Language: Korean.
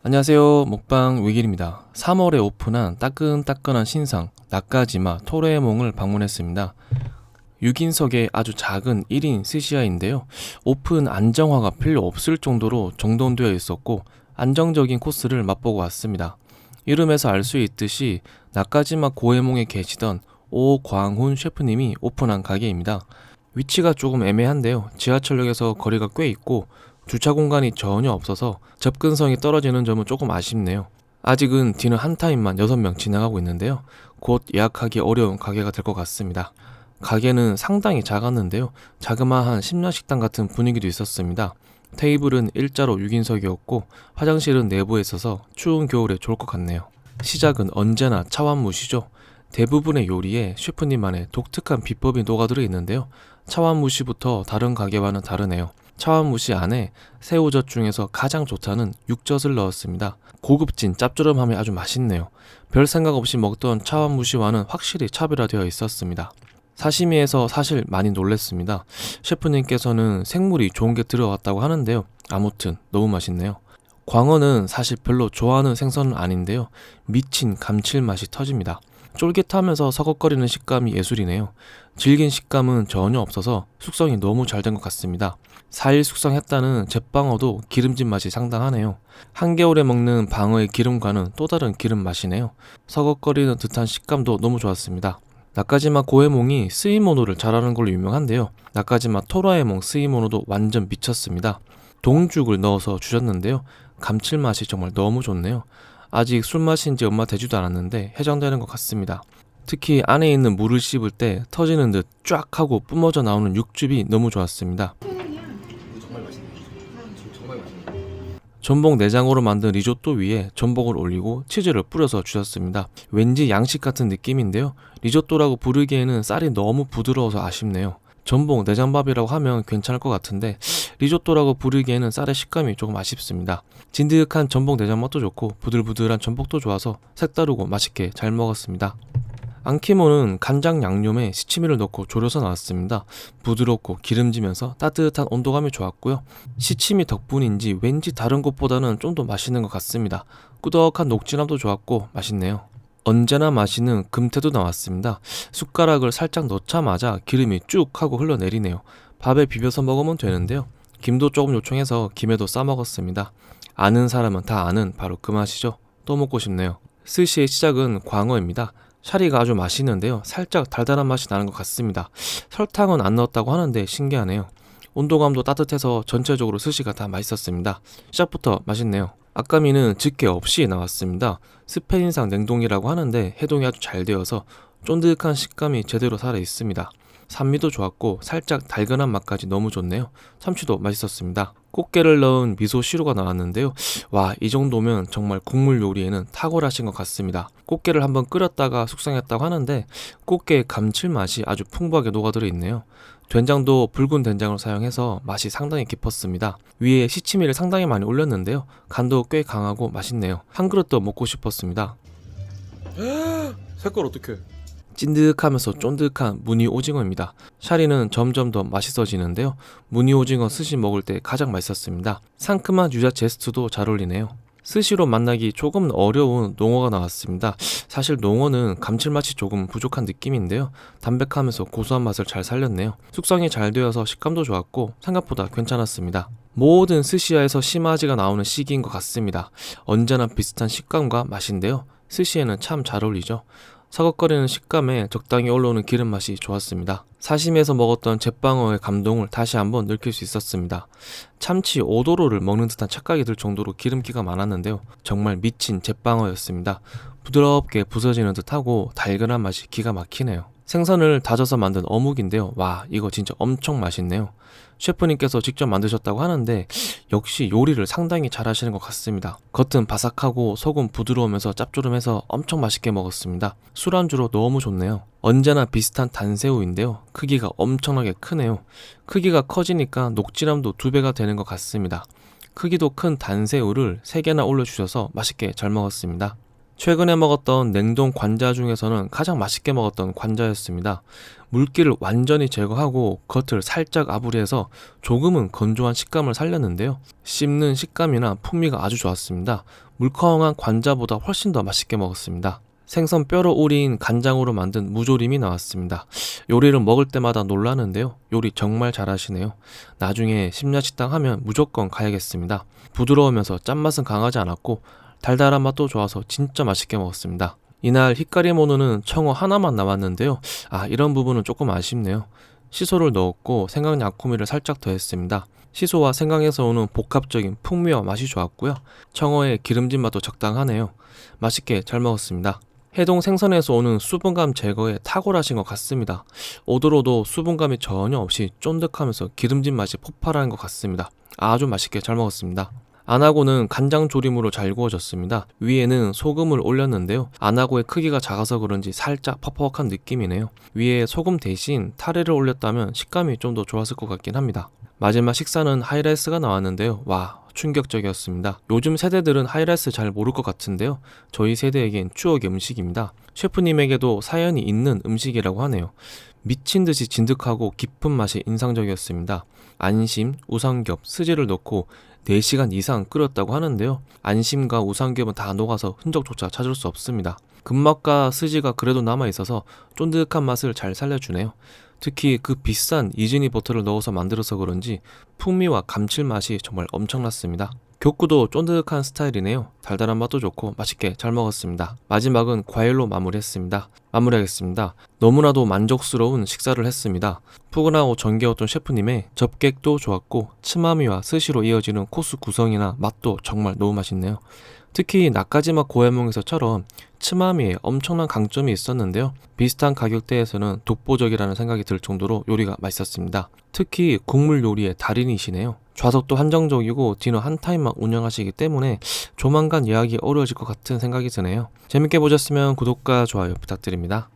안녕하세요. 먹방 외길입니다. 3월에 오픈한 따끈따끈한 신상 나까지마 토레몽을 방문했습니다. 6인석의 아주 작은 1인 스시야인데요. 오픈 안정화가 필요 없을 정도로 정돈되어 있었고 안정적인 코스를 맛보고 왔습니다. 이름에서 알 수 있듯이 나까지마 고해몽에 계시던 오광훈 셰프님이 오픈한 가게입니다. 위치가 조금 애매한데요. 지하철역에서 거리가 꽤 있고 주차 공간이 전혀 없어서 접근성이 떨어지는 점은 조금 아쉽네요. 아직은 뒤는 한 타임만 6명 지나가고 있는데요. 곧 예약하기 어려운 가게가 될 것 같습니다. 가게는 상당히 작았는데요. 자그마한 심야식당 같은 분위기도 있었습니다. 테이블은 일자로 6인석이었고 화장실은 내부에 있어서 추운 겨울에 좋을 것 같네요. 시작은 언제나 차완무시죠. 대부분의 요리에 셰프님만의 독특한 비법이 녹아들어 있는데요. 차완무시부터 다른 가게와는 다르네요. 차완무시 안에 새우젓 중에서 가장 좋다는 육젓을 넣었습니다. 고급진 짭조름함이 아주 맛있네요. 별 생각 없이 먹던 차완무시와는 확실히 차별화되어 있었습니다. 사시미에서 사실 많이 놀랬습니다. 셰프님께서는 생물이 좋은 게 들어갔다고 하는데요. 아무튼 너무 맛있네요. 광어는 사실 별로 좋아하는 생선은 아닌데요. 미친 감칠맛이 터집니다. 쫄깃하면서 서걱거리는 식감이 예술이네요. 질긴 식감은 전혀 없어서 숙성이 너무 잘 된 것 같습니다. 4일 숙성했다는 잿방어도 기름진 맛이 상당하네요. 한겨울에 먹는 방어의 기름과는 또 다른 기름 맛이네요. 서걱거리는 듯한 식감도 너무 좋았습니다. 나까지마 고해몽이 스이모노를 잘하는 걸로 유명한데요. 나까지마 토라에몽 스이모노도 완전 미쳤습니다. 동죽을 넣어서 주셨는데요. 감칠맛이 정말 너무 좋네요. 아직 술 마신지 얼마 되지도 않았는데 해장되는 것 같습니다. 특히 안에 있는 물을 씹을 때 터지는 듯 쫙 하고 뿜어져 나오는 육즙이 너무 좋았습니다. 전복 내장으로 만든 리조또 위에 전복을 올리고 치즈를 뿌려서 주셨습니다. 왠지 양식 같은 느낌인데요. 리조또라고 부르기에는 쌀이 너무 부드러워서 아쉽네요. 전복 내장밥이라고 하면 괜찮을 것 같은데 리조또라고 부르기에는 쌀의 식감이 조금 아쉽습니다. 진득한 전복 내장 맛도 좋고 부들부들한 전복도 좋아서 색다르고 맛있게 잘 먹었습니다. 안키모는 간장 양념에 시치미를 넣고 졸여서 나왔습니다. 부드럽고 기름지면서 따뜻한 온도감이 좋았고요. 시치미 덕분인지 왠지 다른 곳보다는 좀 더 맛있는 것 같습니다. 꾸덕한 녹진함도 좋았고 맛있네요. 언제나 맛있는 금태도 나왔습니다. 숟가락을 살짝 넣자마자 기름이 쭉 하고 흘러내리네요. 밥에 비벼서 먹으면 되는데요. 김도 조금 요청해서 김에도 싸 먹었습니다. 아는 사람은 다 아는 바로 그 맛이죠. 또 먹고 싶네요. 스시의 시작은 광어입니다. 샤리가 아주 맛있는데요. 살짝 달달한 맛이 나는 것 같습니다. 설탕은 안 넣었다고 하는데 신기하네요. 온도감도 따뜻해서 전체적으로 스시가 다 맛있었습니다. 시작부터 맛있네요. 아까미는 집게 없이 나왔습니다. 스페인산 냉동이라고 하는데 해동이 아주 잘 되어서 쫀득한 식감이 제대로 살아 있습니다. 산미도 좋았고 살짝 달근한 맛까지 너무 좋네요. 참치도 맛있었습니다. 꽃게를 넣은 미소 시루가 나왔는데요. 와, 이 정도면 정말 국물 요리에는 탁월하신 것 같습니다. 꽃게를 한번 끓였다가 숙성했다고 하는데 꽃게의 감칠맛이 아주 풍부하게 녹아들어 있네요. 된장도 붉은 된장을 사용해서 맛이 상당히 깊었습니다. 위에 시치미를 상당히 많이 올렸는데요. 간도 꽤 강하고 맛있네요. 한 그릇 더 먹고 싶었습니다. 색깔 어떡해? 찐득하면서 쫀득한 무늬 오징어입니다. 샤리는 점점 더 맛있어지는데요. 무늬 오징어 스시 먹을 때 가장 맛있었습니다. 상큼한 유자 제스트도 잘 어울리네요. 스시로 만나기 조금 어려운 농어가 나왔습니다. 사실 농어는 감칠맛이 조금 부족한 느낌인데요. 담백하면서 고소한 맛을 잘 살렸네요. 숙성이 잘 되어서 식감도 좋았고 생각보다 괜찮았습니다. 모든 스시야에서 시마지가 나오는 시기인 것 같습니다. 언제나 비슷한 식감과 맛인데요. 스시에는 참 잘 어울리죠. 서걱거리는 식감에 적당히 올라오는 기름 맛이 좋았습니다. 사시미에서 먹었던 잿방어의 감동을 다시 한번 느낄 수 있었습니다. 참치 오도로를 먹는 듯한 착각이 들 정도로 기름기가 많았는데요. 정말 미친 잿방어였습니다. 부드럽게 부서지는 듯하고 달근한 맛이 기가 막히네요. 생선을 다져서 만든 어묵인데요. 와, 이거 진짜 엄청 맛있네요. 셰프님께서 직접 만드셨다고 하는데 역시 요리를 상당히 잘 하시는 것 같습니다. 겉은 바삭하고 속은 부드러우면서 짭조름해서 엄청 맛있게 먹었습니다. 술안주로 너무 좋네요. 언제나 비슷한 단새우인데요. 크기가 엄청나게 크네요. 크기가 커지니까 녹진함도 2배가 되는 것 같습니다. 크기도 큰 단새우를 3개나 올려주셔서 맛있게 잘 먹었습니다. 최근에 먹었던 냉동 관자 중에서는 가장 맛있게 먹었던 관자였습니다. 물기를 완전히 제거하고 겉을 살짝 아부리해서 조금은 건조한 식감을 살렸는데요. 씹는 식감이나 풍미가 아주 좋았습니다. 물컹한 관자보다 훨씬 더 맛있게 먹었습니다. 생선 뼈로 우린 간장으로 만든 무조림이 나왔습니다. 요리를 먹을 때마다 놀라는데요. 요리 정말 잘하시네요. 나중에 심야식당 하면 무조건 가야겠습니다. 부드러우면서 짠맛은 강하지 않았고 달달한 맛도 좋아서 진짜 맛있게 먹었습니다. 이날 히카리모노는 청어 하나만 남았는데요. 이런 부분은 조금 아쉽네요. 시소를 넣었고 생강 야쿠미를 살짝 더했습니다. 시소와 생강에서 오는 복합적인 풍미와 맛이 좋았고요. 청어의 기름진 맛도 적당하네요. 맛있게 잘 먹었습니다. 해동 생선에서 오는 수분감 제거에 탁월하신 것 같습니다. 오도로도 수분감이 전혀 없이 쫀득하면서 기름진 맛이 폭발하는 것 같습니다. 아주 맛있게 잘 먹었습니다. 안하고는 간장 조림으로 잘 구워졌습니다. 위에는 소금을 올렸는데요. 안하고의 크기가 작아서 그런지 살짝 퍽퍽한 느낌이네요. 위에 소금 대신 타레를 올렸다면 식감이 좀 더 좋았을 것 같긴 합니다. 마지막 식사는 하이라이스가 나왔는데요. 와, 충격적이었습니다. 요즘 세대들은 하이라이스 잘 모를 것 같은데요. 저희 세대에겐 추억의 음식입니다. 셰프님에게도 사연이 있는 음식이라고 하네요. 미친 듯이 진득하고 깊은 맛이 인상적이었습니다. 안심, 우삼겹, 스지를 넣고 4시간 이상 끓였다고 하는데요. 안심과 우삼겹은 다 녹아서 흔적조차 찾을 수 없습니다. 금맛과 스지가 그래도 남아있어서 쫀득한 맛을 잘 살려주네요. 특히 그 비싼 이즈니 버터를 넣어서 만들어서 그런지 풍미와 감칠맛이 정말 엄청났습니다. 격구도 쫀득한 스타일이네요. 달달한 맛도 좋고 맛있게 잘 먹었습니다. 마지막은 과일로 마무리하겠습니다. 너무나도 만족스러운 식사를 했습니다. 푸근하고 정겨웠던 셰프님의 접객도 좋았고 츠마미와 스시로 이어지는 코스 구성이나 맛도 정말 너무 맛있네요. 특히 나카지마 고에몽에서처럼 츠마미에 엄청난 강점이 있었는데요. 비슷한 가격대에서는 독보적이라는 생각이 들 정도로 요리가 맛있었습니다. 특히 국물 요리의 달인이시네요. 좌석도 한정적이고 디너 한 타임만 운영하시기 때문에 조만간 예약이 어려워질 것 같은 생각이 드네요. 재밌게 보셨으면 구독과 좋아요 부탁드립니다.